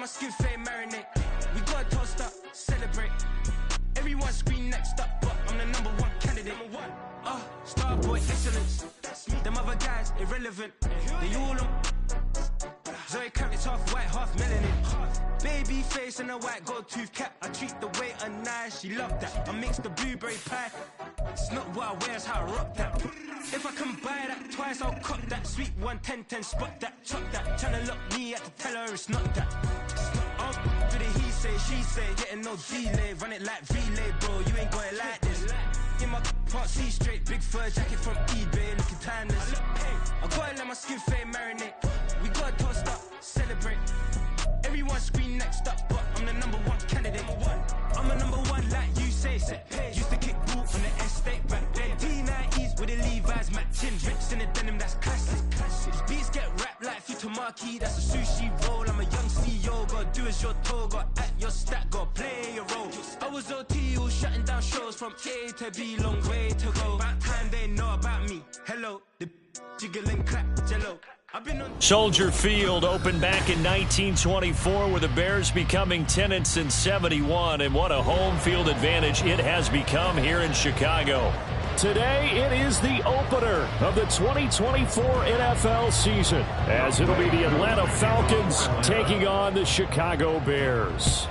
my skin fade marinate. We got toast up, celebrate. Everyone scream next up, but I'm the #1 candidate. Starboy excellence. Them other guys irrelevant. They all on. Zoe Kravitz half white, half melanin. Baby face and a white gold tooth cap. I treat the waiter nice, she love that. I mix the blueberry pie. It's not what I wear, it's how I rock that. If I can buy that twice, I'll cop that. Sweet 110, spot that, chop that. Tryna lock me, I have to tell her it's not that. For the he say, she say, getting no delay. Run it like relay, bro, you ain't got it like this. In my part C straight, big fur jacket from eBay, looking timeless. I gotta let my skin fade marinate. We gotta toast up, celebrate. Everyone scream next up, but I'm the #1 candidate. I'm a #1 like you say. Used to kick ball on the estate back then. T90s with the Levi's matching. Rips in the denim, that's classic. These beats get wrapped like Futamaki, that's a sushi roll. I'm a young CEO, gotta do as you're told. Gotta act your stat, gotta play your role. I was OT, all shutting down shows from A to B, long way to go. About time they know about me. Hello, the jiggle and clap, jello. Soldier Field opened back in 1924 with the Bears becoming tenants in 71, and what a home field advantage it has become here in Chicago. Today it is the opener of the 2024 NFL season, as it'll be the Atlanta Falcons taking on the Chicago Bears.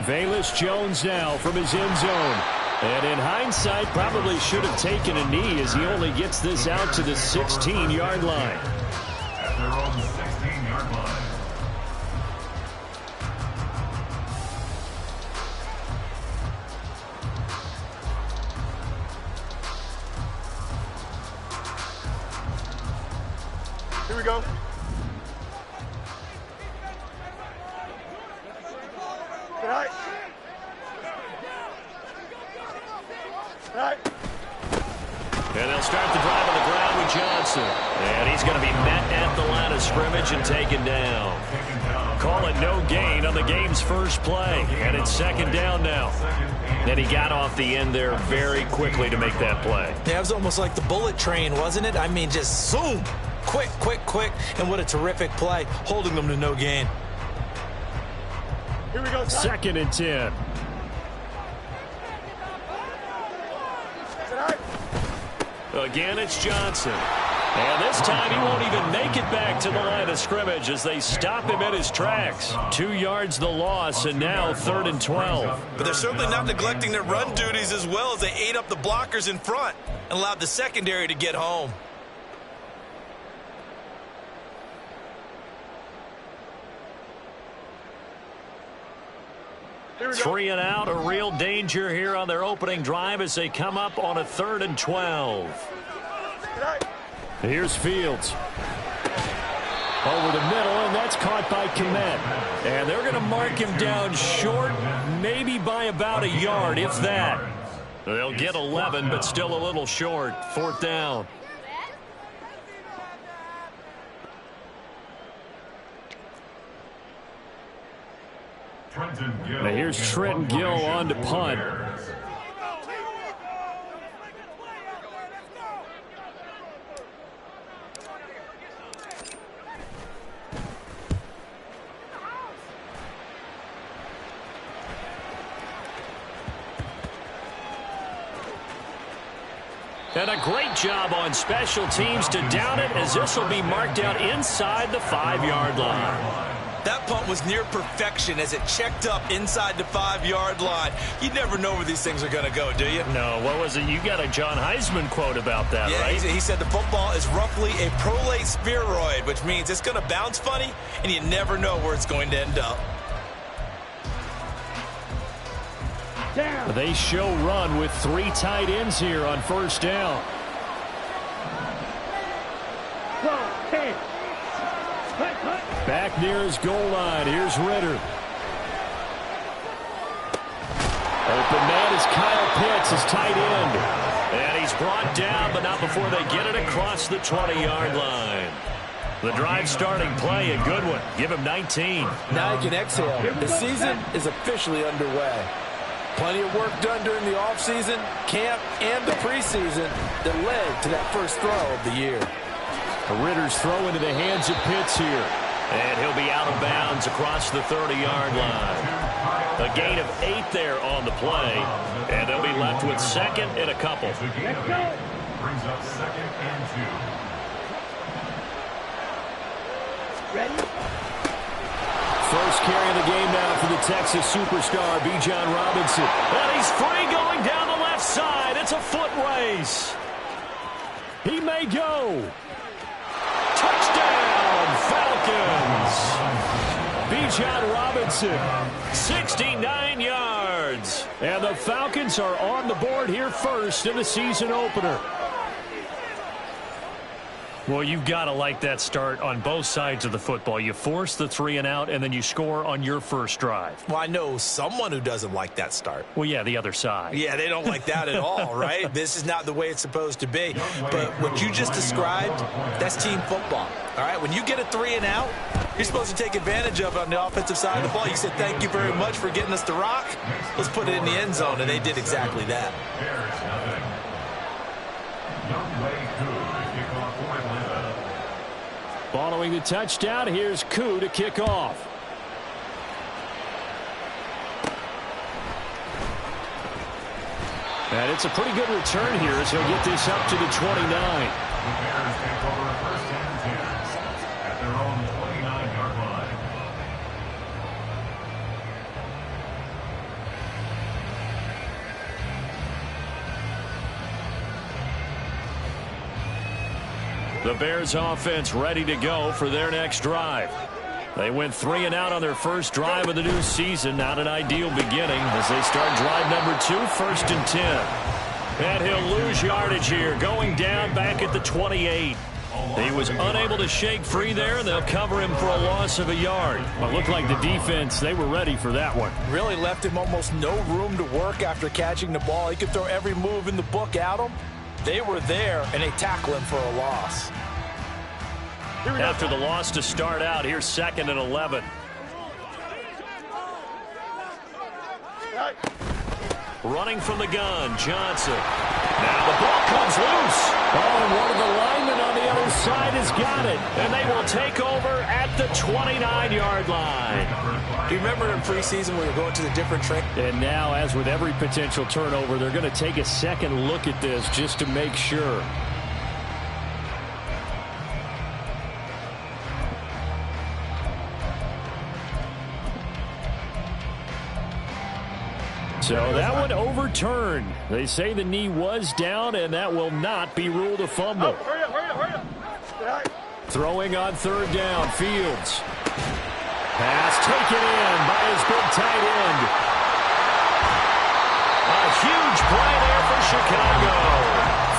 Velus Jones now from his end zone. And in hindsight, probably should have taken a knee as he only gets this out to the 16-yard line. At their own 16-yard line. Here we go. Good night. And they'll start the drive on the ground with Johnson. And he's going to be met at the line of scrimmage and taken down. Call it no gain on the game's first play. And it's second down now. And he got off the end there very quickly to make that play. Yeah, it was almost like the bullet train, wasn't it? I mean, just zoom. Quick, quick, quick. And what a terrific play, holding them to no gain. Here we go. Second and 10. Again, it's Johnson. And this time he won't even make it back to the line of scrimmage as they stop him in his tracks. 2 yards the loss, and now 3rd and 12. But they're certainly not neglecting their run duties as well as they ate up the blockers in front and allowed the secondary to get home. Three and out, a real danger here on their opening drive as they come up on a 3rd and 12. Here's Fields. Over the middle, and that's caught by Kmet. And they're going to mark him down short, maybe by about a yard, if that. They'll get 11, but still a little short. 4th down. Now here's Trenton Gill on to punt. And a great job on special teams to down it, as this will be marked out inside the 5-yard line. That punt was near perfection as it checked up inside the 5-yard line. You never know where these things are going to go, do you? No, what was it? You got a John Heisman quote about that, yeah, right? He said the football is roughly a prolate spheroid, which means it's going to bounce funny, and you never know where it's going to end up. Down. They show run with 3 tight ends here on 1st down. Back near his goal line. Here's Ritter. Open man is Kyle Pitts, his tight end. And he's brought down, but not before they get it across the 20-yard line. The drive starting play, a good one. Give him 19. Now you can exhale. The season is officially underway. Plenty of work done during the offseason, camp, and the preseason that led to that first throw of the year. Ritter's throw into the hands of Pitts here. And he'll be out of bounds across the 30-yard line. A gain of 8 there on the play. And they'll be left with second and a couple. Brings up 2nd and 2. Ready? First carry of the game now for the Texas superstar, Bijan Robinson. And he's free going down the left side. It's a foot race. He may go. Touchdown, Falcons. Bijan Robinson, 69 yards. And the Falcons are on the board here first in the season opener. Well, you've got to like that start on both sides of the football. You force the 3 and out, and then you score on your first drive. Well, I know someone who doesn't like that start. Well, yeah, the other side. Yeah, they don't like that at all, right? This is not the way it's supposed to be. But what you just described, that's team football, all right? When you get a 3 and out, you're supposed to take advantage of it on the offensive side of the ball. You said, thank you very much for getting us the rock. Let's put it in the end zone, and they did exactly that. Following the touchdown, here's Koo to kick off. And it's a pretty good return here as he'll get this up to the 29. The Bears take over 1st and 10 at their own 29-yard line. The Bears offense ready to go for their next drive. They went 3 and out on their first drive of the new season. Not an ideal beginning as they start drive number 2, 1st and 10. And he'll lose yardage here, going down back at the 28. He was unable to shake free there, and they'll cover him for a loss of a yard. But looked like the defense, they were ready for that one. Really left him almost no room to work after catching the ball. He could throw every move in the book at him. They were there, and they tackle him for a loss. After the loss to start out, here's 2nd and 11. Running from the gun, Johnson. Now the ball comes loose. Oh, and one of the linemen on the other side has got it. And they will take over at the 29-yard line. Do you remember in preseason when we were going to the different train? And now, as with every potential turnover, they're going to take a second look at this just to make sure. So that one overturned. They say the knee was down, and that will not be ruled a fumble. Hurry up. Throwing on 3rd down, Fields. Pass taken in by his big tight end. A huge play there for Chicago.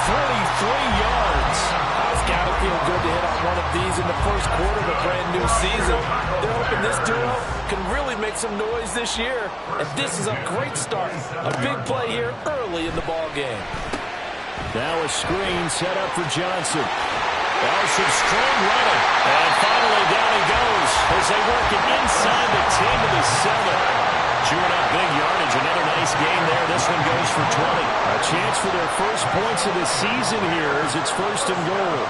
43 yards. It's got to feel good to hit on one of these in the first quarter of a brand new season. They're hoping this duo can really make some noise this year. And this is a great start. A big play here early in the ball game. Now a screen set up for Johnson. Well, some strong running. And finally down he goes as they work it inside the 10 to the 7. Chewing up big yardage. Another nice game there. This one goes for 20. A chance for their first points of the season here as it's 1st and goal.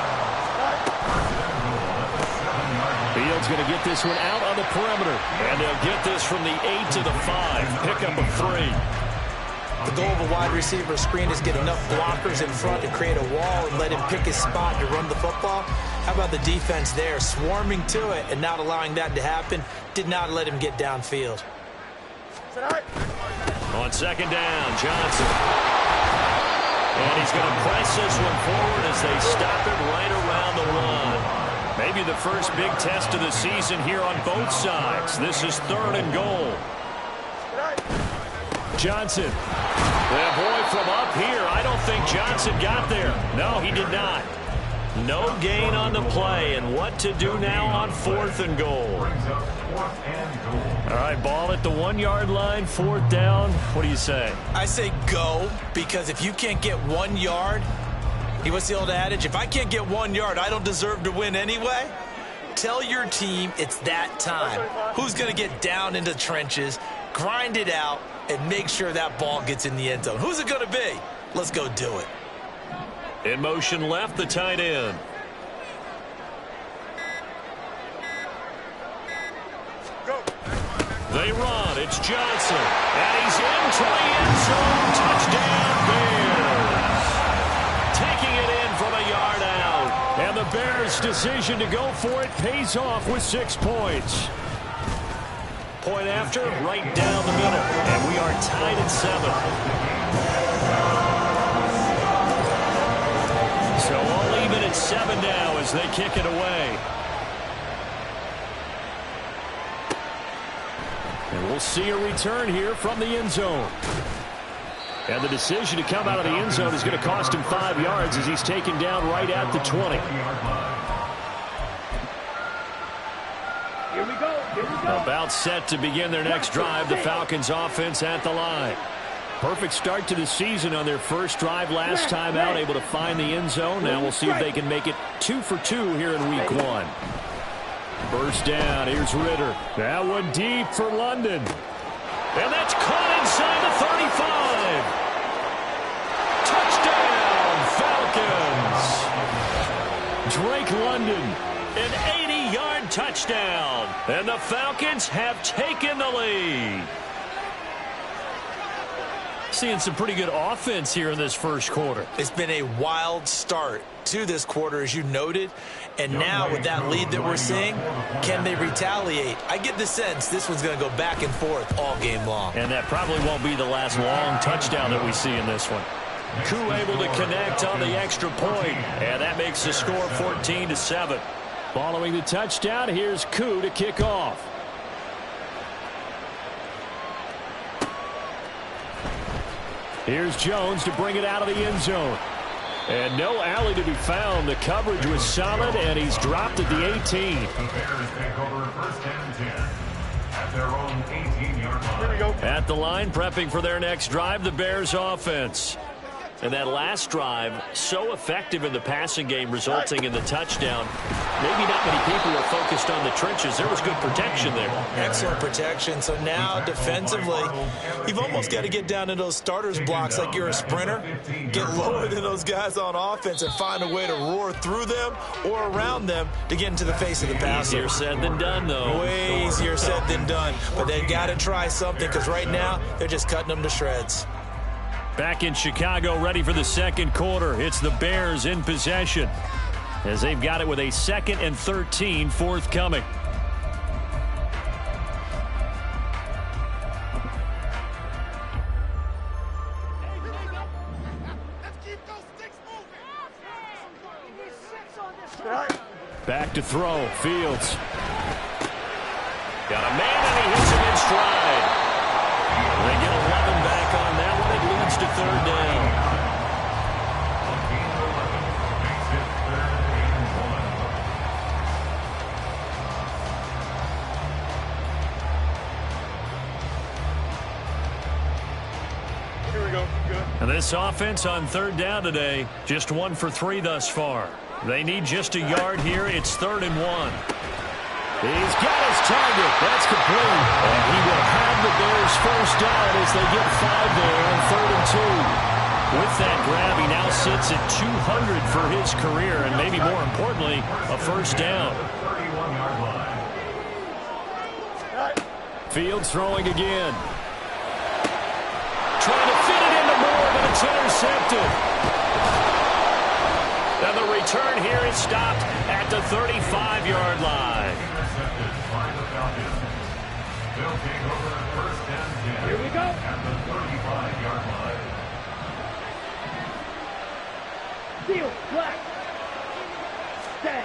Fields going to get this one out on the perimeter. And they'll get this from the 8 to the 5. Pickup of 3. The goal of a wide receiver screen is get enough blockers in front to create a wall and let him pick his spot to run the football. How about the defense there, swarming to it and not allowing that to happen? Did not let him get downfield. On 2nd down, Johnson. And he's going to press this one forward as they stop it right around the 1. Maybe the first big test of the season here on both sides. This is 3rd and goal. Johnson. And boy, from up here, I don't think Johnson got there. No, he did not. No gain on the play, and what to do now on 4th and goal. All right, ball at the 1-yard line, 4th down. What do you say? I say go, because if you can't get 1 yard, what's the old adage? If I can't get 1 yard, I don't deserve to win anyway. Tell your team it's that time. Who's going to get down into the trenches, grind it out, and make sure that ball gets in the end zone? Who's it going to be? Let's go do it. In motion left, the tight end. Johnson. And he's into the end zone. Touchdown, Bears. Taking it in from a yard out. And the Bears' decision to go for it pays off with 6 points. Point after, right down the middle. And we are tied at 7. So all even at 7 now as they kick it away. And we'll see a return here from the end zone. And the decision to come out of the end zone is going to cost him 5 yards as he's taken down right at the 20. Here we go. Here we go. About set to begin their next drive, the Falcons offense at the line. Perfect start to the season on their first drive last time out, able to find the end zone. Now we'll see if they can make it 2 for 2 here in week 1. First down, here's Ritter. That one deep for London. And that's caught inside the 35. Touchdown, Falcons. Drake London, an 80-yard touchdown. And the Falcons have taken the lead. Seeing some pretty good offense here in this first quarter. It's been a wild start to this quarter, as you noted. And now with that lead that we're seeing, can they retaliate? I get the sense this one's going to go back and forth all game long. And that probably won't be the last long touchdown that we see in this one. Koo able to connect on the extra point. And that makes the score 14-7. Following the touchdown, here's Koo to kick off. Here's Jones to bring it out of the end zone. And no alley to be found. The coverage was solid, and he's dropped at the 18. The Bears take over first and 10 at their own 18-yard line. Here we go. At the line, prepping for their next drive, the Bears offense. And that last drive, so effective in the passing game, resulting in the touchdown. Maybe not many people were focused on the trenches. There was good protection there. Excellent protection. So now defensively, you've almost got to get down to those starters blocks like you're a sprinter. Get lower than those guys on offense and find a way to roar through them or around them to get into the face of the passer. Easier said than done, though. Way easier said than done. But they've got to try something because right now they're just cutting them to shreds. Back in Chicago, ready for the second quarter. It's the Bears in possession as they've got it with a 2nd and 13 forthcoming. Back to throw. Fields. Got a man and he hits him in stride. They get 11 back on that one. It leads to 3rd down. Here we go. Good. And this offense on 3rd down today, just 1 for 3 thus far. They need just a yard here. It's 3rd and 1. He's got his target. That's complete. And he will have the Bears first down as they get 5 there on 3rd and 2. With that grab, he now sits at 200 for his career, and maybe more importantly, a first down. Fields throwing again. Trying to fit it into Moore, but it's intercepted. And the return here is stopped at the 35-yard line. Here we go. At the 35-yard line. Field, black. Stay.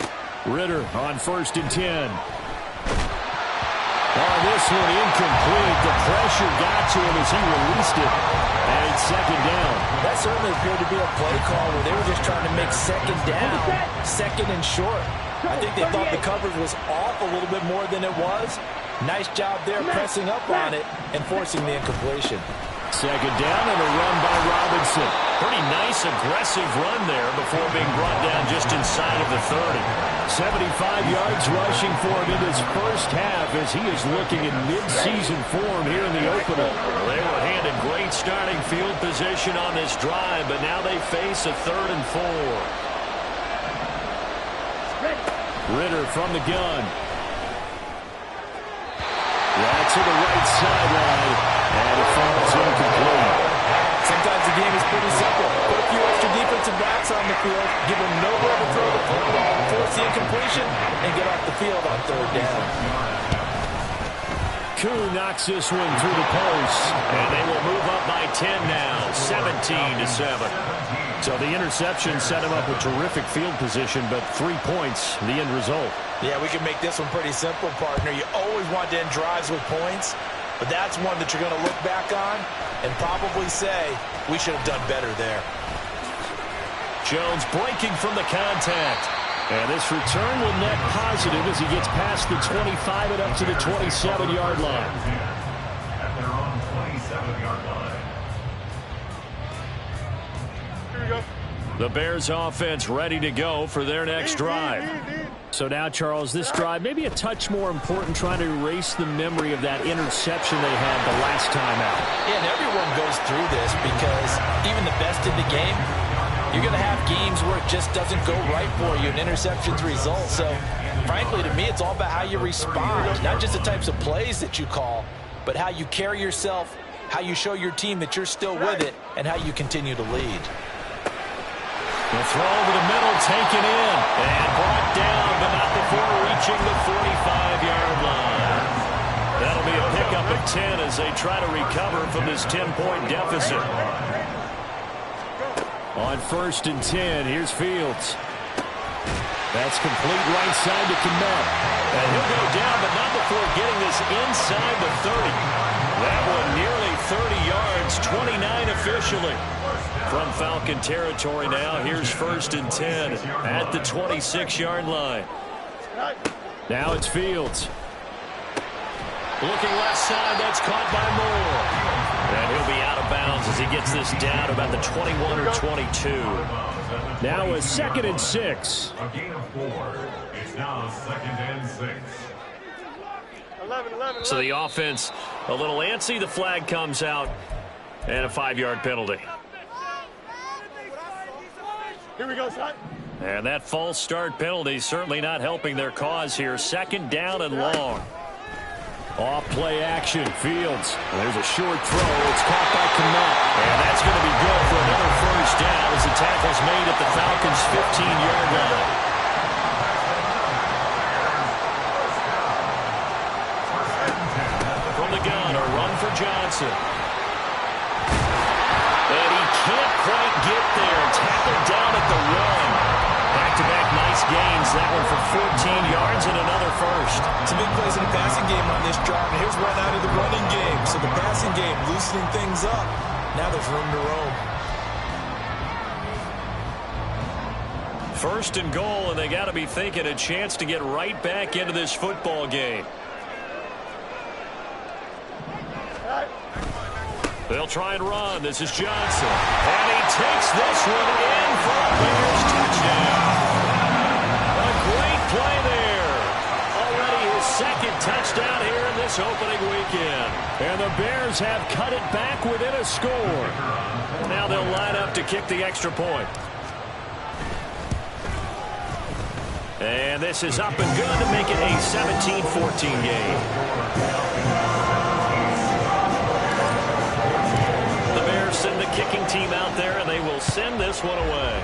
Ritter on 1st and 10. Oh, this one incomplete. The pressure got to him as he released it. And it's 2nd down. That certainly appeared to be a play call where they were just trying to make 2nd down, 2nd and short. I think they thought the coverage was off a little bit more than it was. Nice job there pressing up on it and forcing the incompletion. 2nd down and a run by Robinson. Pretty nice, aggressive run there before being brought down just inside of the 30. 75 yards rushing for him in his first half as he is looking in mid-season form here in the opener. They were handed great starting field position on this drive, but now they face a 3rd and 4. Ritter from the gun. Right to the right sideline, and it falls incomplete. Sometimes the game is pretty simple. Put a few extra defensive backs on the field, give them nowhere to throw the football, force the incompletion, and get off the field on third down. Koo knocks this one through the post, and they will move up by 10 now, 17-7. So the interception set him up with terrific field position, but 3 points, the end result. Yeah, we can make this one pretty simple, partner. You always want to end drives with points, but that's one that you're going to look back on and probably say, we should have done better there. Jones breaking from the contact. And this return will net positive as he gets past the 25 and up to the 27-yard line. At their own 27-yard line. Here we go. The Bears offense ready to go for their next drive. So now, Charles, this drive maybe a touch more important, trying to erase the memory of that interception they had the last time out. Yeah, and everyone goes through this because even the best in the game, you're going to have games where it just doesn't go right for you, and interceptions result. So, frankly, to me, it's all about how you respond, not just the types of plays that you call, but how you carry yourself, how you show your team that you're still with it, and how you continue to lead. The throw over the middle, taken in, and brought down, but not before reaching the 45-yard line. That'll be a pickup of 10 as they try to recover from this 10-point deficit. On 1st and 10, here's Fields. That's complete right side to Kmet. And he'll go down, but not before getting this inside the 30. That one nearly 30 yards, 29 officially. From Falcon territory now, here's 1st and 10 at the 26-yard line. Now it's Fields. Looking left side, that's caught by Moore. And he'll be out of bounds as he gets this down about the 21 or 22. Now a 2nd and 6. A gain of 4. It's now 2nd and 6. 11. So the offense a little antsy. The flag comes out and a 5-yard penalty. Here we go, son. And that false start penalty certainly not helping their cause here. 2nd down and long. Off play action, Fields. There's a short throw. It's caught by Kmet. And that's going to be good for another 1st down as the tackle's made at the Falcons' 15-yard line. From the gun, a run for Johnson. And he can't quite get there. Tackled down at the run. Back-to-back nice gains. That one for 14 yards and another 1st. Some big plays in the passing game on this drive. And here's one out of the running game. So the passing game loosening things up. Now there's room to roam. 1st and goal, and they got to be thinking a chance to get right back into this football game. They'll try and run. This is Johnson. And he takes this one in for a Bears touchdown. A great play there. Already his 2nd touchdown here in this opening weekend. And the Bears have cut it back within a score. Now they'll line up to kick the extra point. And this is up and good to make it a 17-14 game. Send the kicking team out there, and they will send this one away.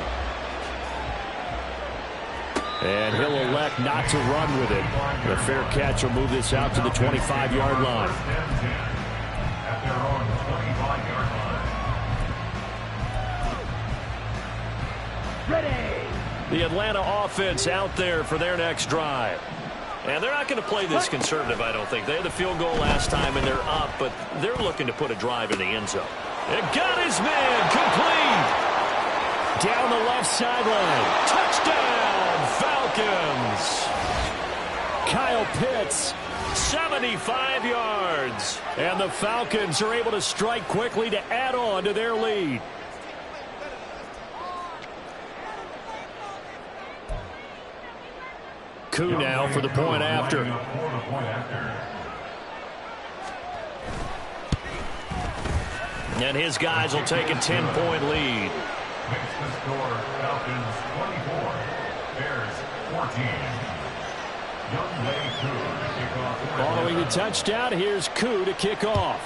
And he'll elect not to run with it. The fair catch will move this out to the 25-yard line. At their own 25-yard line. Ready. The Atlanta offense out there for their next drive. And they're not going to play this conservative, I don't think. They had the field goal last time, and they're up, but they're looking to put a drive in the end zone. It got his man complete. Down the left sideline. Touchdown, Falcons. Kyle Pitts, 75 yards. And the Falcons are able to strike quickly to add on to their lead. Koo now for the point after. And his guys will take a 10-point lead. Makes the score Falcons 24, Bears 14. Following the touchdown, here's Koo to kick off.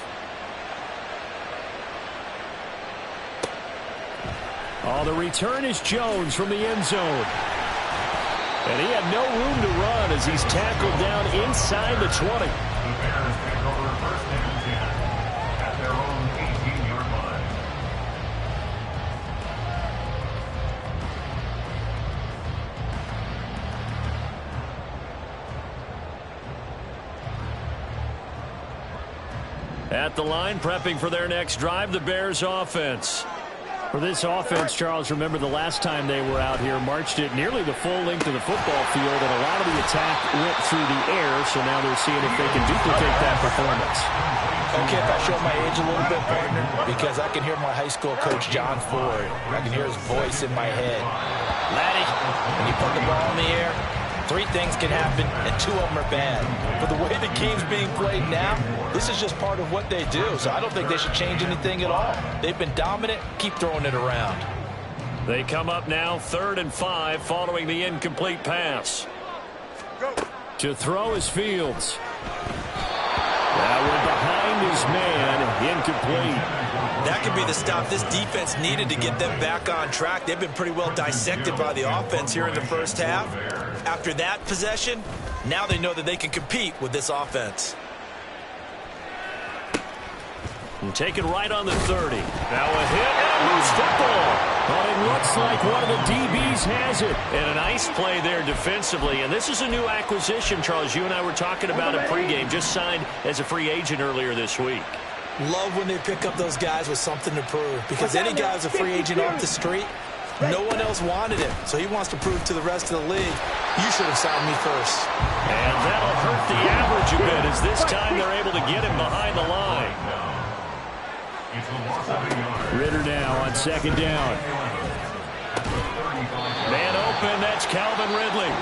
Oh, the return is Jones from the end zone. And he had no room to run as he's tackled down inside the 20. The Bears take over first and 10 at their own 18-yard line. At the line, prepping for their next drive, the Bears offense. For this offense, Charles, remember the last time they were out here, marched it nearly the full length of the football field, and a lot of the attack went through the air, so now they're seeing if they can duplicate that performance. Okay, if I show my age a little bit, partner, because I can hear my high school coach, John Ford. I can hear his voice in my head. Laddie, when you put the ball in the air, 3 things can happen, and 2 of them are bad. For the way the game's being played now, this is just part of what they do, so I don't think they should change anything at all. They've been dominant. Keep throwing it around. They come up now 3rd and 5 following the incomplete pass. To throw is Fields. That one behind his man, incomplete. That could be the stop this defense needed to get them back on track. They've been pretty well dissected by the offense here in the first half. After that possession, now they know that they can compete with this offense. And taken right on the 30. Now a hit and a loose football. But it looks like one of the DBs has it. And a nice play there defensively. And this is a new acquisition, Charles. You and I were talking about it pregame. Just signed as a free agent earlier this week. Love when they pick up those guys with something to prove. Because any guy's a free agent off the street, no one else wanted him. So he wants to prove to the rest of the league, you should have signed me first. And that'll hurt the average a bit as this time they're able to get him behind the line. Ritter now on 2nd down. Man open, that's Calvin Ridley.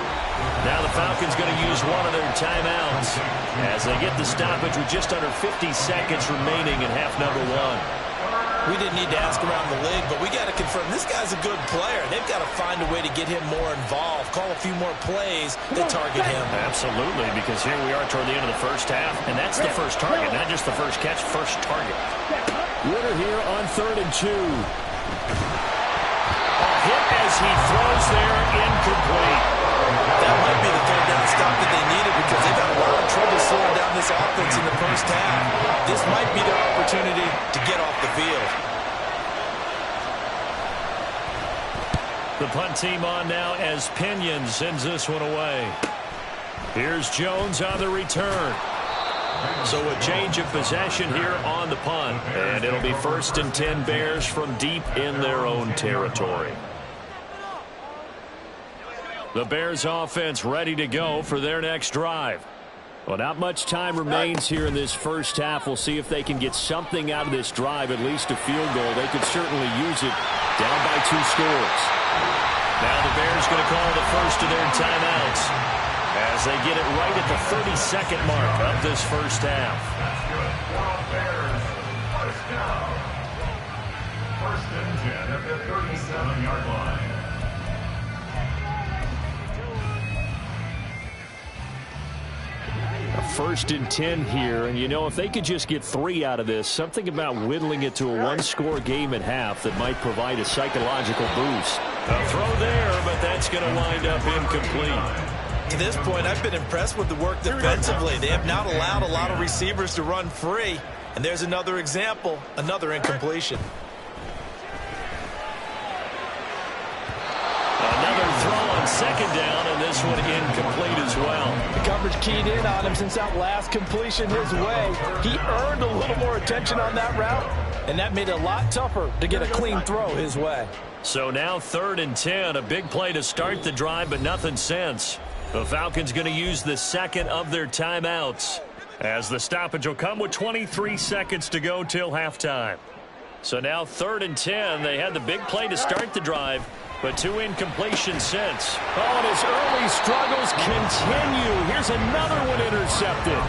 Now the Falcons going to use one of their timeouts as they get the stoppage with just under 50 seconds remaining in half number 1. We didn't need to ask around the league, but we got to confirm this guy's a good player. They've got to find a way to get him more involved, call a few more plays that target him. Absolutely, because here we are toward the end of the first half, and that's the first target, not just the first catch, first target. Ritter here on 3rd and 2. A hit as he throws there, incomplete. That might be the third down stop that they needed because they've had a lot of trouble slowing down this offense in the first half. This might be their opportunity to get off the field. The punt team on now as Pinion sends this one away. Here's Jones on the return. So a change of possession here on the punt. And it'll be 1st and 10 Bears from deep in their own territory. The Bears offense ready to go for their next drive. Well, not much time remains here in this first half. We'll see if they can get something out of this drive, at least a field goal. They could certainly use it down by 2 scores. Now the Bears going to call the first of their timeouts as they get it right at the 32nd mark of this first half. That's good. Bears, first down. 1st and 10 at the 37-yard line. A 1st and 10 here, and you know, if they could just get 3 out of this, something about whittling it to a 1-score game at half that might provide a psychological boost. A throw there, but that's going to wind up incomplete. To this point, I've been impressed with the work defensively. They have not allowed a lot of receivers to run free. And there's another example, another incompletion. Another throw on 2nd down, and this one incomplete as well. The coverage keyed in on him since that last completion his way. He earned a little more attention on that route, and that made it a lot tougher to get a clean throw his way. So now 3rd and 10, a big play to start the drive, but nothing since. The Falcons going to use the 2nd of their timeouts as the stoppage will come with 23 seconds to go till halftime. So now 3rd and 10. They had the big play to start the drive, but 2 incompletions since. Oh, and his early struggles continue. Here's another one intercepted.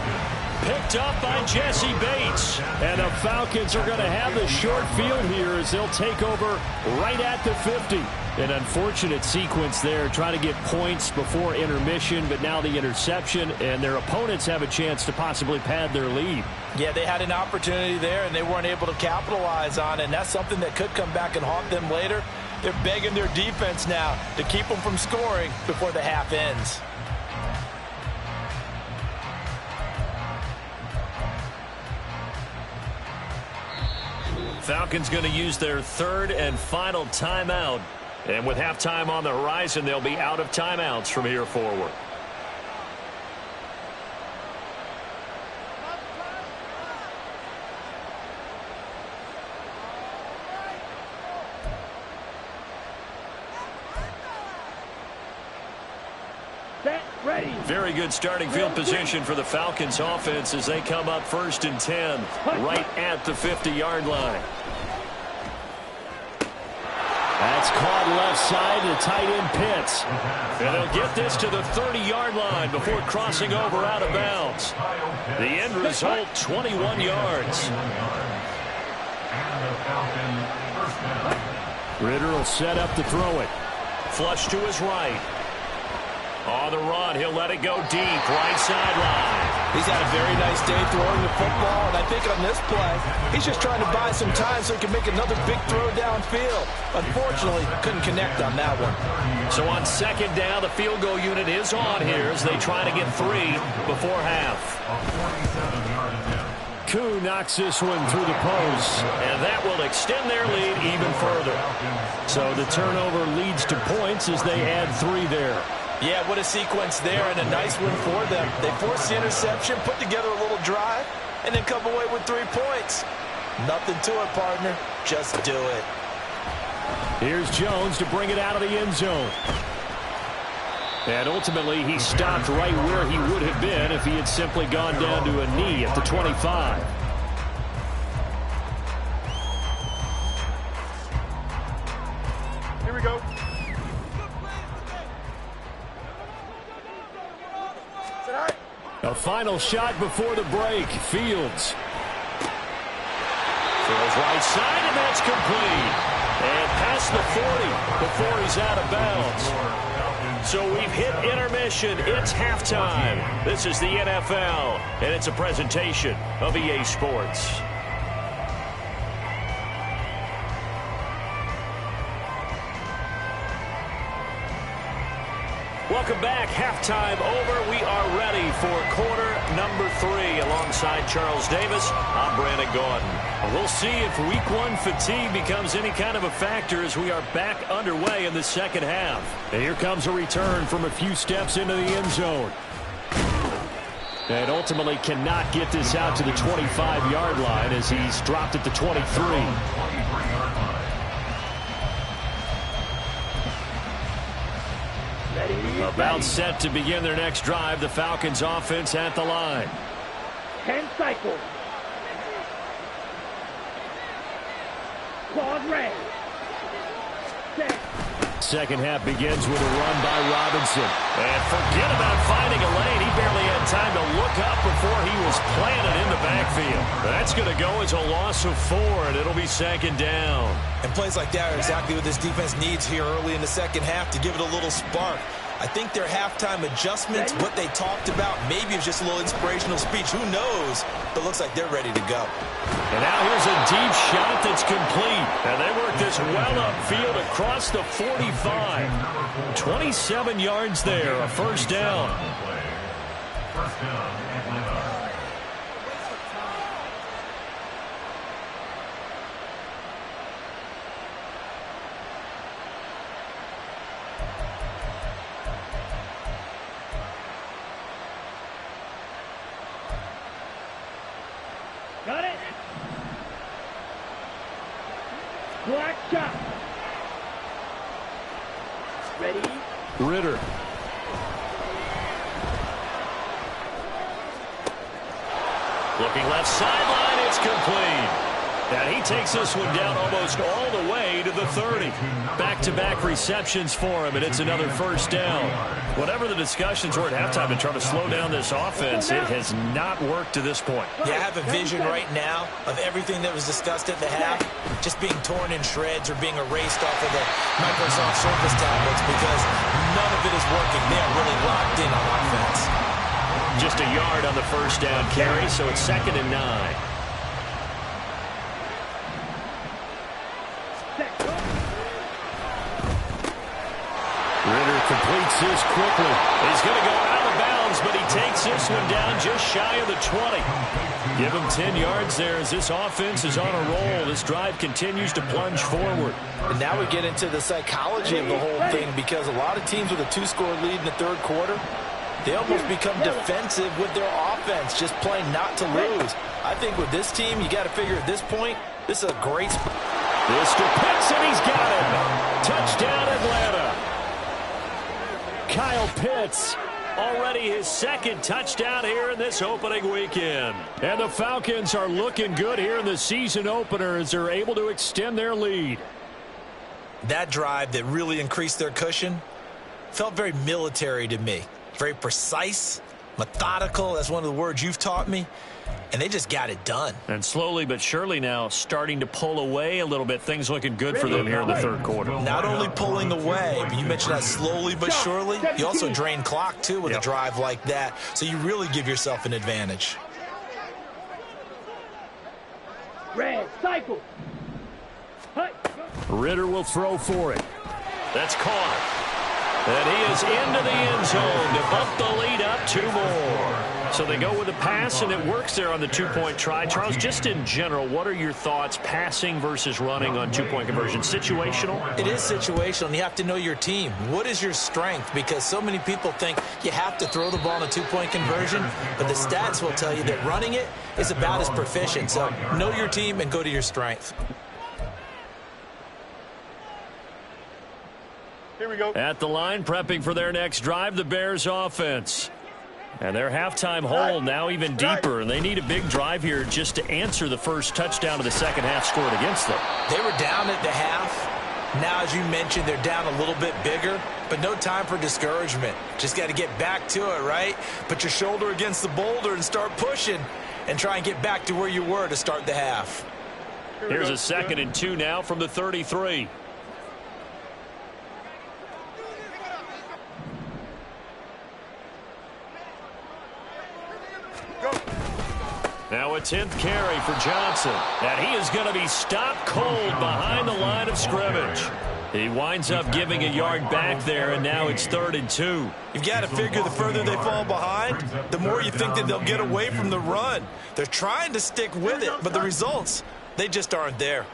Picked up by Jesse Bates. And the Falcons are going to have the short field here as they'll take over right at the 50. An unfortunate sequence there, trying to get points before intermission, but now the interception, and their opponents have a chance to possibly pad their lead. Yeah, they had an opportunity there, and they weren't able to capitalize on it, and that's something that could come back and haunt them later. They're begging their defense now to keep them from scoring before the half ends. Falcons going to use their third and final timeout. And with halftime on the horizon, they'll be out of timeouts from here forward. Very good starting field position for the Falcons offense as they come up 1st and 10 right at the 50-yard line. That's caught left side to tight end Pitts. And they'll get this to the 30-yard line before crossing over out of bounds. The end result, 21 yards. Ritter will set up to throw it. Flush to his right. On the run, he'll let it go deep, right sideline. He's had a very nice day throwing the football, and I think on this play, he's just trying to buy some time so he can make another big throw downfield. Unfortunately, couldn't connect on that one. So on 2nd down, the field goal unit is on here as they try to get 3 before half. Koo knocks this one through the post. And that will extend their lead even further. So the turnover leads to points as they add 3 there. Yeah, what a sequence there, and a nice one for them. They forced the interception, put together a little drive, and then come away with 3 points. Nothing to it, partner. Just do it. Here's Jones to bring it out of the end zone. And ultimately, he stopped right where he would have been if he had simply gone down to a knee at the 25. Here we go. A final shot before the break. Fields. Throws right side, and that's complete. And past the 40 before he's out of bounds. So we've hit intermission. It's halftime. This is the NFL, and it's a presentation of EA Sports. Welcome back. Halftime over. We are ready for quarter number 3. Alongside Charles Davis, I'm Brandon Gaudin. We'll see if week 1 fatigue becomes any kind of a factor as we are back underway in the second half. And here comes a return from a few steps into the end zone. And ultimately cannot get this out to the 25-yard line as he's dropped at the 23. About set to begin their next drive. The Falcons offense at the line. 10 cycles. Claude Ray. Second half begins with a run by Robinson. And forget about finding a lane. He barely had time to look up before he was planted in the backfield. That's going to go as a loss of 4, and it'll be 2nd down. And plays like that are exactly what this defense needs here early in the second half to give it a little spark. I think their halftime adjustments, what they talked about, maybe it was just a little inspirational speech. Who knows? But looks like they're ready to go. And now here's a deep shot that's complete. And they work this well upfield across the 45. 27 yards there, a 1st down. First down, Atlanta. Got it. Black shot. Ready. Ritter. Looking left sideline, it's complete. And he takes this one down almost all the way to the 30. Back-to-back receptions for him, and it's another first down. Whatever the discussions were at halftime to try to slow down this offense, it has not worked to this point. Yeah, I have a vision right now of everything that was discussed at the half just being torn in shreds or being erased off of the Microsoft Surface tablets because none of it is working. They are really locked in on offense. Just a yard on the first down carry, so it's 2nd and 9. Ritter completes this quickly. He's going to go out of bounds, but he takes this one down just shy of the 20. Give him 10 yards there as this offense is on a roll. This drive continues to plunge forward. And now we get into the psychology of the whole thing because a lot of teams with a 2-score lead in the third quarter, they almost become defensive with their offense, just playing not to lose. I think with this team, you got to figure at this point, this is a great spot. Mr. Pitts, and he's got him. Touchdown, Atlanta. Kyle Pitts, already his 2nd touchdown here in this opening weekend. And the Falcons are looking good here in the season opener as they're able to extend their lead. That drive that really increased their cushion felt very military to me. Very precise, methodical. That's one of the words you've taught me. And they just got it done. And slowly but surely now starting to pull away a little bit. Things looking good for them here in the third quarter. Not only pulling away, but you mentioned that slowly but surely. You also drain clock, too, with a drive like that. So you really give yourself an advantage. Red, cycle. Ritter will throw for it. That's caught. And he is into the end zone to bump the lead up 2 more. So they go with a pass, and it works there on the 2-point try. Charles, just in general, what are your thoughts passing versus running on 2-point conversion? Situational? It is situational, and you have to know your team. What is your strength? Because so many people think you have to throw the ball in a 2-point conversion, but the stats will tell you that running it is about as proficient. So know your team and go to your strength. Here we go. At the line, prepping for their next drive, the Bears offense. And their halftime hole now even deeper, and they need a big drive here just to answer the first touchdown of the second half scored against them. They were down at the half. Now, as you mentioned, they're down a little bit bigger, but no time for discouragement. Just got to get back to it, right? Put your shoulder against the boulder and start pushing and try and get back to where you were to start the half. Here's a 2nd and 2 now from the 33. Now a 10th carry for Johnson. And he is going to be stopped cold behind the line of scrimmage. He winds up giving a yard back there, and now it's 3rd and 2. You've got to figure the further they fall behind, the more you think that they'll get away from the run. They're trying to stick with it, but the results, they just aren't there.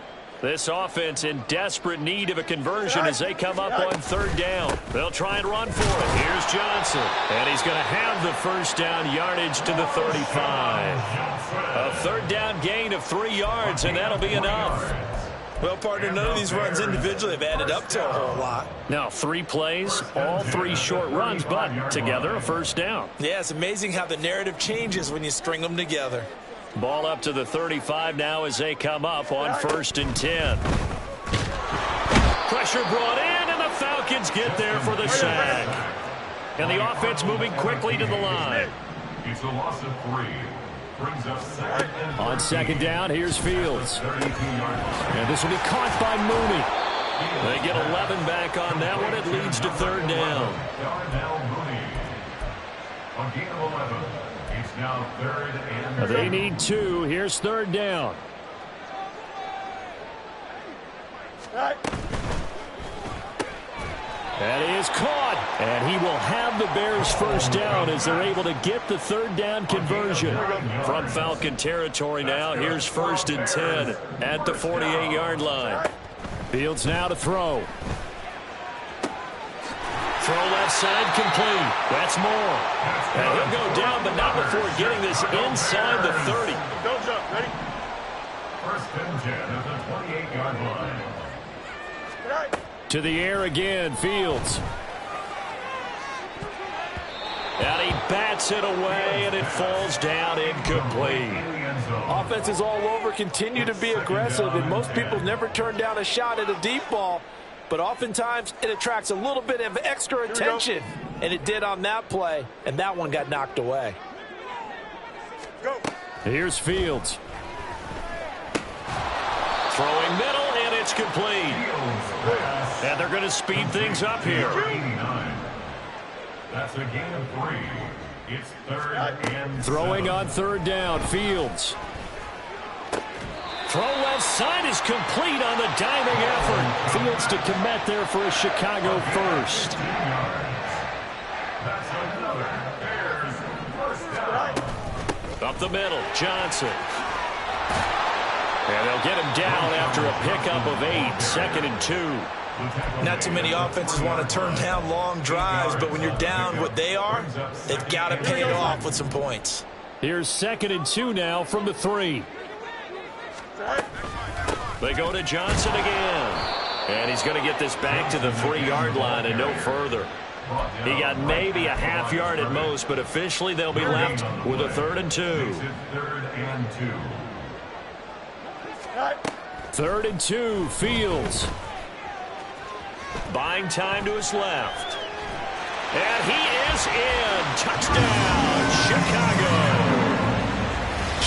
This offense in desperate need of a conversion as they come up on 3rd down. They'll try and run for it. Here's Johnson. And he's going to have the first down yardage to the 35. A 3rd down gain of 3 yards, and that'll be enough. Well, partner, none of these runs individually have added up to a whole lot. Now, 3 plays, all 3 short runs, but together a first down. Yeah, it's amazing how the narrative changes when you string them together. Ball up to the 35 now as they come up on 1st and 10. Pressure brought in, and the Falcons get there for the sack. And the offense moving quickly to the line. It's a loss of 3. Brings up 2nd and 3. On 2nd down, here's Fields. And this will be caught by Mooney. They get 11 back on that one. It leads to 3rd down. Darnell Mooney. A gain of 11. It's now 3rd and 3. They need 2. Here's 3rd down. And he is caught. And he will have the Bears first down as they're able to get the 3rd down conversion. From Falcon territory now, here's 1st and 10 at the 48-yard line. Fields now to throw. Throw left side complete. That's Moore. And he'll go down, but not before getting this inside the 30. Don't jump. Ready? 1st and 10 at the 28-yard line. To the air again, Fields. And he bats it away, and it falls down incomplete. Offenses all over continue to be aggressive, and most people never turn down a shot at a deep ball. But oftentimes, it attracts a little bit of extra attention. And it did on that play, and that one got knocked away. Go. Here's Fields. Throwing middle, and it's complete. And they're going to speed things up here. That's a gain of 3. It's 3rd and Throwing 7. on 3rd down, Fields. Throw left side is complete on the diving effort. Fields to commit there for a Chicago first. That's another Bears first down. Up the middle, Johnson. And they'll get him down after a pickup of 8, 2nd and 2. Not too many offenses want to turn down long drives, but when you're down what they are, they've got to pay it off with some points. Here's 2nd and 2 now from the 3. They go to Johnson again. And he's going to get this back to the 3-yard line and no further. He got maybe a half yard at most, but officially they'll be left with a 3rd and 2. 3rd and 2. 3rd and 2, Fields. Buying time to his left. And he is in. Touchdown, Chicago.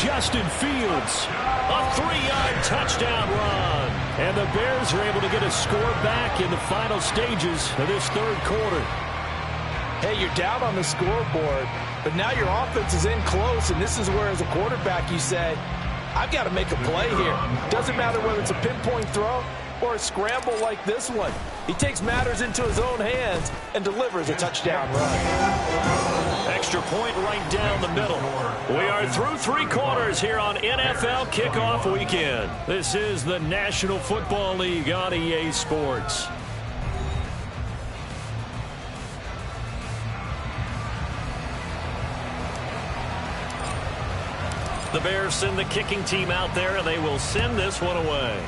Justin Fields, a 3-yard touchdown run. And the Bears are able to get a score back in the final stages of this 3rd quarter. Hey, you're down on the scoreboard, but now your offense is in close, and this is where, as a quarterback, you say, I've got to make a play here. Doesn't matter whether it's a pinpoint throw or a scramble like this one. He takes matters into his own hands and delivers a touchdown run. Extra point right down the middle. We are through 3 quarters here on NFL Kickoff Weekend. This is the National Football League on EA Sports. The Bears send the kicking team out there, and they will send this one away.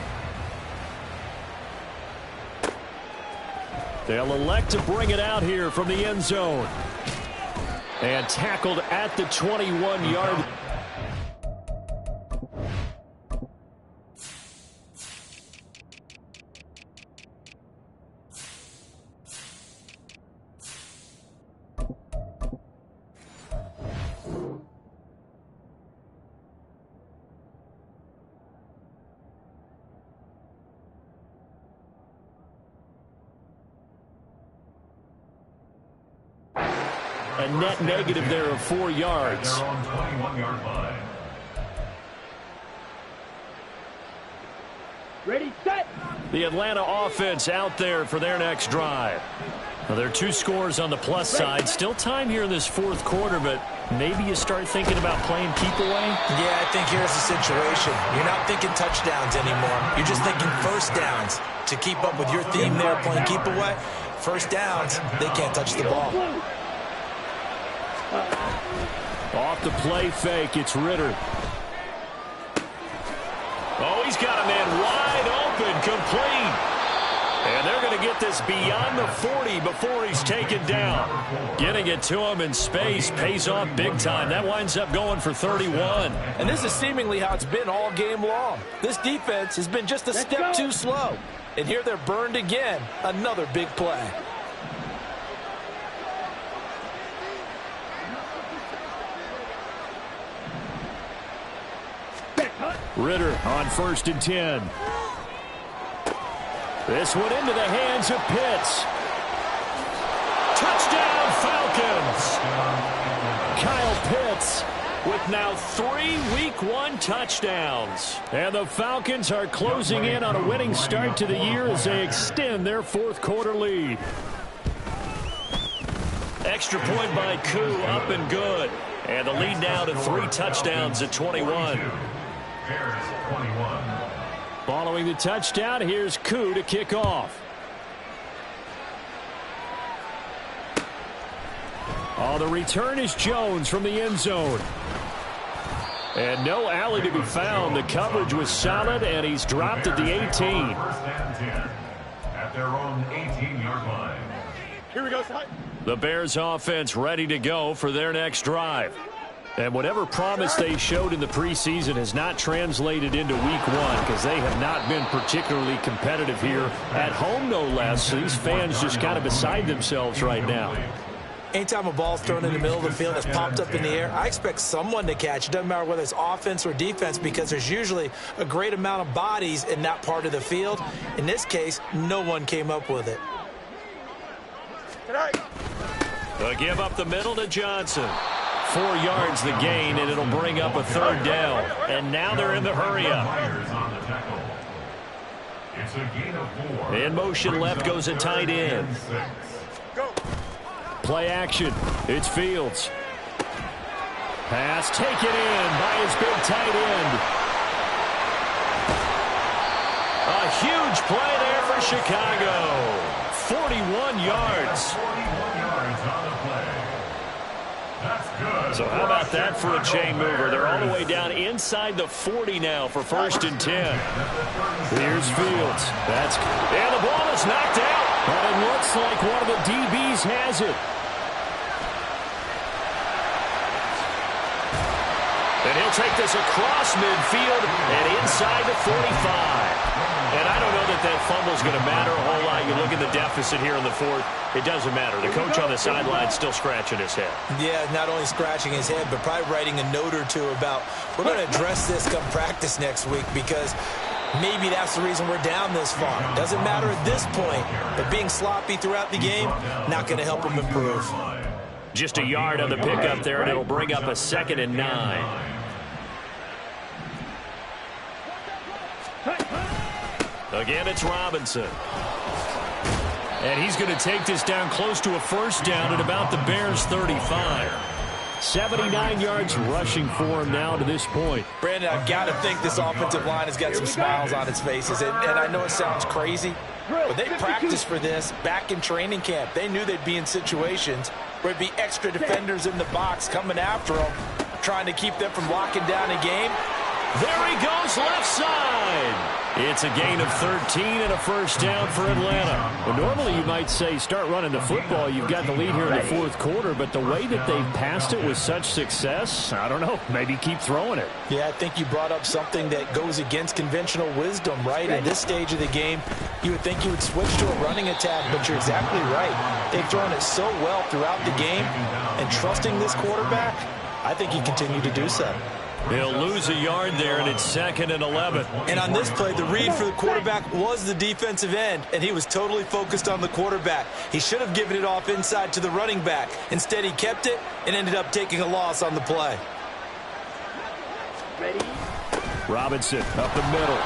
They'll elect to bring it out here from the end zone. And tackled at the 21-yard. A net negative there of 4 yards. Their own 21-yard line. Ready, set. The Atlanta offense out there for their next drive. Well, there are 2 scores on the plus side. Still time here in this 4th quarter, but maybe you start thinking about playing keep away? Yeah, I think here's the situation. You're not thinking touchdowns anymore. You're just thinking first downs. To keep up with your theme there, playing keep away, first downs, they can't touch the ball. Off the play fake, it's Ritter. Oh, he's got a man wide open, complete. And they're going to get this beyond the 40 before he's taken down. Getting it to him in space pays off big time. That winds up going for 31. And this is seemingly how it's been all game long. This defense has been just a step too slow. And here they're burned again. Another big play. Ritter on 1st and 10. This one into the hands of Pitts. Touchdown, Falcons! Kyle Pitts with now 3 Week 1 touchdowns. And the Falcons are closing in on a winning start to the year as they extend their 4th quarter lead. Extra point by Koo, up and good. And the lead now to 3 touchdowns at 21. Bears 21. Following the touchdown, here's Koo to kick off. Oh, the return is Jones from the end zone. And no alley to be found. The coverage was solid, and he's dropped at the 18. 1st and 10 at their own 18-yard line. Here we go, Ty. The Bears offense ready to go for their next drive. And whatever promise they showed in the preseason has not translated into week one because they have not been particularly competitive here at home, no less. These fans just kind of beside themselves right now. Anytime a ball's thrown in the middle of the field that's popped up in the air, I expect someone to catch. It doesn't matter whether it's offense or defense because there's usually a great amount of bodies in that part of the field. In this case, no one came up with it. They'll give up the middle to Johnson. 4 yards the gain, and it'll bring up a third down. And now they're in the hurry-up. In motion left goes a tight end. Play action. It's Fields. Pass taken in by his big tight end. A huge play there for Chicago. 41 yards. So how about that for a chain mover? They're all the way down inside the 40 now for 1st and 10. Here's Fields. And the ball is knocked out. But it looks like one of the DBs has it. And he'll take this across midfield and inside the 45. And I don't know that fumble's going to matter a whole lot. You look at the deficit here in the 4th. It doesn't matter. The coach on the sideline still scratching his head. Yeah, not only scratching his head, but probably writing a note or two about we're going to address this come practice next week because maybe that's the reason we're down this far. Doesn't matter at this point, but being sloppy throughout the game, not going to help him improve. Just a yard on the pickup there, and it'll bring up a 2nd and 9. Again, it's Robinson. And he's going to take this down close to a 1st down at about the Bears' 35. 79 yards rushing for him now to this point. Brandon, I've got to think this offensive line has got some smiles on its faces. And I know it sounds crazy, but they practiced for this back in training camp. They knew they'd be in situations where it'd be extra defenders in the box coming after them, trying to keep them from locking down a game. There he goes, left side. It's a gain of 13 and a 1st down for Atlanta. Well, normally you might say start running the football. You've got the lead here in the 4th quarter, but the way that they've passed it with such success, I don't know, maybe keep throwing it. Yeah, I think you brought up something that goes against conventional wisdom, right? At this stage of the game, you would think you would switch to a running attack, but you're exactly right. They've thrown it so well throughout the game, and trusting this quarterback, I think he continued to do so. He'll lose a yard there, and it's 2nd and 11. And on this play, the read for the quarterback was the defensive end, and he was totally focused on the quarterback. He should have given it off inside to the running back. Instead, he kept it and ended up taking a loss on the play. Ready? Robinson up the middle.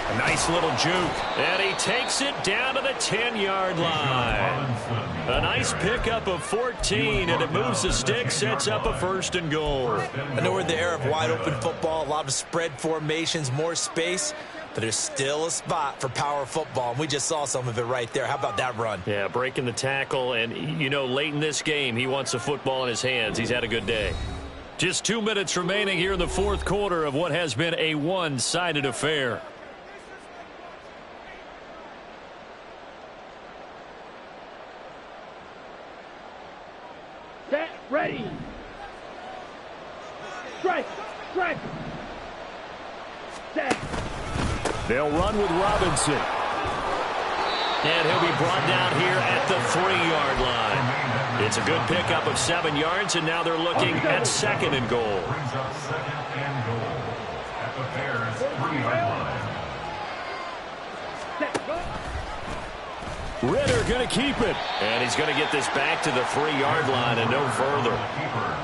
A nice little juke, and he takes it down to the 10-yard line. A nice pickup of 14, and it moves the stick, sets up a 1st and goal. I know we're in the era of wide-open football, a lot of spread formations, more space, but there's still a spot for power football, and we just saw some of it right there. How about that run? Yeah, breaking the tackle, and, you know, late in this game, he wants the football in his hands. He's had a good day. Just 2 minutes remaining here in the 4th quarter of what has been a one-sided affair. Set, ready. Strike, strike. Set. They'll run with Robinson. And he'll be brought down here at the 3-yard line. It's a good pickup of 7 yards, and now they're looking at 2nd and goal. Brings up 2nd and goal at the Bears' 3-yard line. Set, go. Ritter going to keep it. And he's going to get this back to the 3-yard line and no further.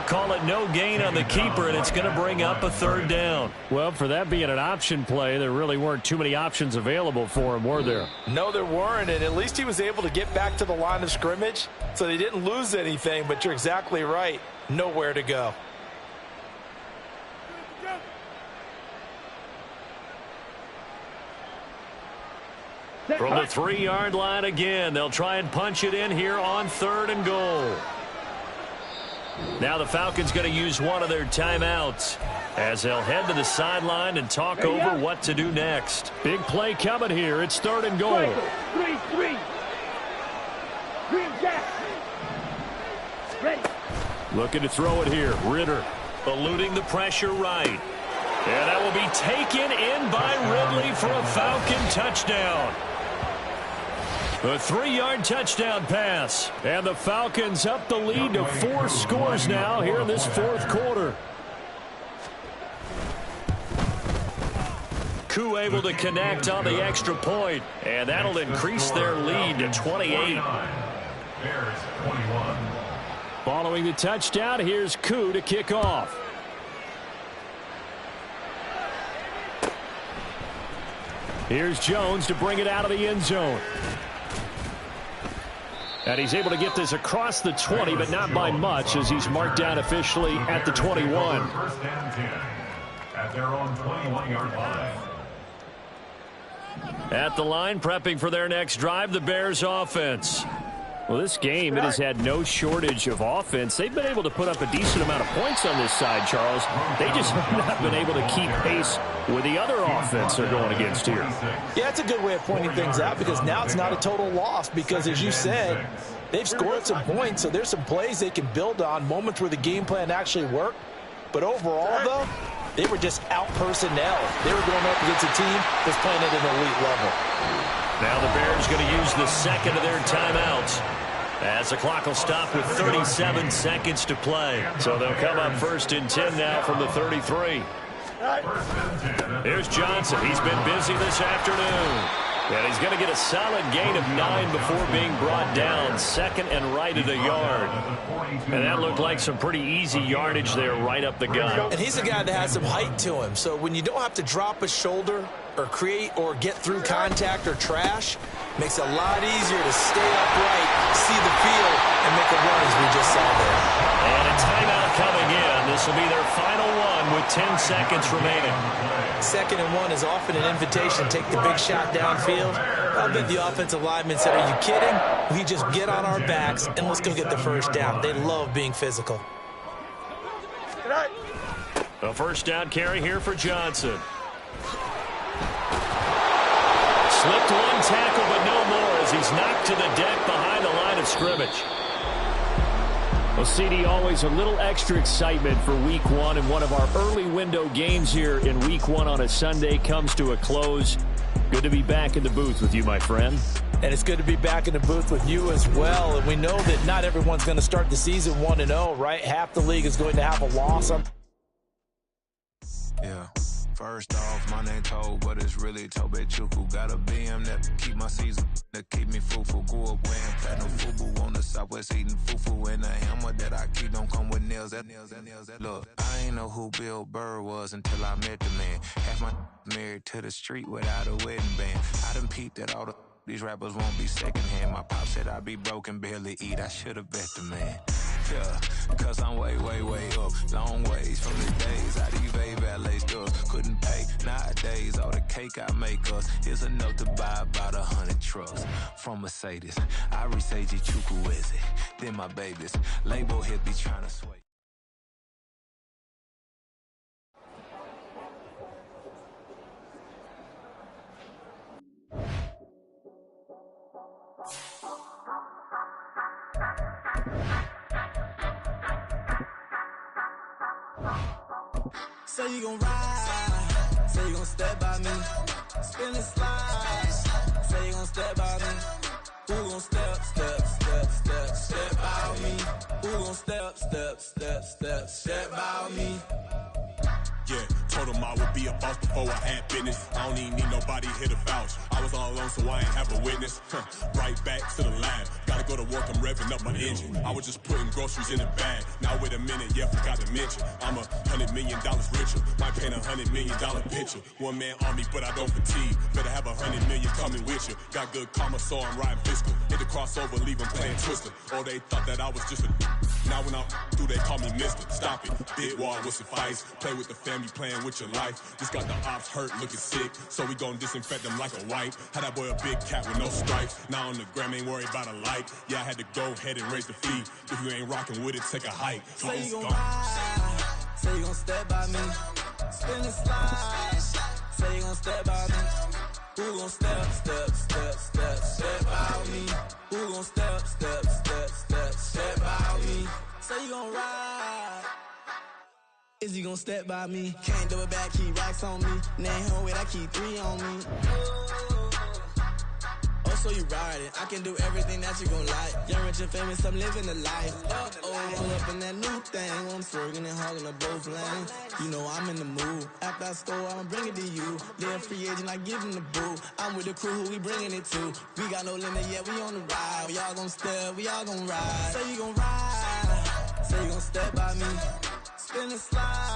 Call it no gain on the keeper, and it's going to bring up a 3rd down. Well, for that being an option play, there really weren't too many options available for him, were there? No, there weren't, and at least he was able to get back to the line of scrimmage, so they didn't lose anything, but you're exactly right. Nowhere to go. From the 3-yard line again, they'll try and punch it in here on 3rd and goal. Now the Falcons going to use one of their timeouts as they'll head to the sideline and talk over what to do next. Big play coming here. It's 3rd and goal. 3-3. Green Jack. Ready. Looking to throw it here. Ritter eluding the pressure right. And that will be taken in by Ridley for a Falcon touchdown. A 3-yard touchdown pass. And the Falcons up the lead to 4 scores now here in this fourth quarter. Koo able to connect on the extra point, and that'll increase their lead to 28. Bears 21. Following the touchdown, here's Koo to kick off. Here's Jones to bring it out of the end zone. And he's able to get this across the 20, but not by much, as he's marked down officially at the 21. First and 10 at their own 21-yard line. At the line, prepping for their next drive, the Bears offense. Well, this game, it has had no shortage of offense. They've been able to put up a decent amount of points on this side, Charles. They just have not been able to keep pace with the other offense they're going against here. Yeah, it's a good way of pointing things out, because now it's not a total loss, because as you said, they've scored some points, so there's some plays they can build on, moments where the game plan actually worked. But overall, though, they were just out-personnel. They were going up against a team that's playing at an elite level. Now the Bears going to use the second of their timeouts, as the clock will stop with 37 seconds to play. So they'll come up 1st and 10 now from the 33. Here's Johnson. He's been busy this afternoon. And he's going to get a solid gain of 9 before being brought down. Second and right at a yard. And that looked like some pretty easy yardage there right up the gut. And he's a guy that has some height to him. So when you don't have to drop a shoulder or create or get through contact or trash, makes it a lot easier to stay upright, see the field, and make a run as we just saw there. And a timeout coming in. This will be their final one with 10 seconds remaining. 2nd and 1 is often an invitation to take the big shot downfield. I bet the offensive lineman said, are you kidding? We just get on our backs and let's go get the first down. They love being physical. A first down carry here for Johnson. Slipped one tackle, but no more, as he's knocked to the deck behind the line of scrimmage. Well, CD, always a little extra excitement for Week 1, and one of our early window games here in Week 1 on a Sunday comes to a close. Good to be back in the booth with you, my friend. And it's good to be back in the booth with you as well. And we know that not everyone's going to start the season 1-0, right? Half the league is going to have a loss. Yeah. First off, my name Toad, but it's really Tobe Chuku. Got a BM that keep my season, that keep me fruitful. Grew up wearing platinum fubu on the southwest, eating fufu. And a hammer that I keep don't come with nails. Look, I ain't know who Bill Burr was until I met the man. Half my married to the street without a wedding band. I done peeped at all these rappers won't be secondhand. My pop said I'd be broke and barely eat. I should've bet the man. Yeah, cause I'm way, way, way up. Long ways from the days I these valet stores couldn't pay. Nowadays, all the cake I make us is enough to buy about 100 trucks. From Mercedes, I Seiji Chukwueze. Then my babies, label hit be trying to sway. Say you gon' ride, say you gon' step by me, spin and slide, say you gon' step by me, who gon' step by me, who gon' step by me. Yeah, told him I would be a boss before I had business. I don't even need nobody here to vouch. I was all alone, so I ain't have a witness. Right back to the lab. Gotta go to work, I'm revving up my engine. I was just putting groceries in the bag. Now wait a minute, yeah, forgot to mention. I'm $100 million richer. Might paint $100 million picture. One man army, but I don't fatigue. Better have $100 million coming with you. Got good karma, so I'm riding fiscal. Hit the crossover, leave them playing Twister. Or they thought that I was just a now when I'm through, they call me Mister. Stop it, big wall, what's advice? Play with the family, playing with your life. Just got the ops hurt, looking sick. So we gon' disinfect them like a wipe. Had that boy a big cat with no stripes. Now on the gram, ain't worried about a light. Yeah, I had to go ahead and raise the fee. If you ain't rocking with it, take a hike. Say you gon' ride, say you gon' step by me, spin and slide. Say you gon' step by me, Who gon' step out me? Who gon' step out me? Say you gon' ride. Is he gon' step by me? Can't do it back, keep racks on me. Name home with I keep 3 on me. Oh, so you riding. I can do everything that you gon' like. Young, rich, and famous, I'm living the life. Pull up in that new thing. I'm swerving and hogging the both lanes. You know I'm in the mood. After I score, I'ma bring it to you. They're a free agent, I give him the boo. I'm with the crew, who we bringing it to. We got no limit, yeah, we on the ride. We all gon' step, we all gon' ride. Say you gon' ride. Say you gon' step by me. Spin and slide.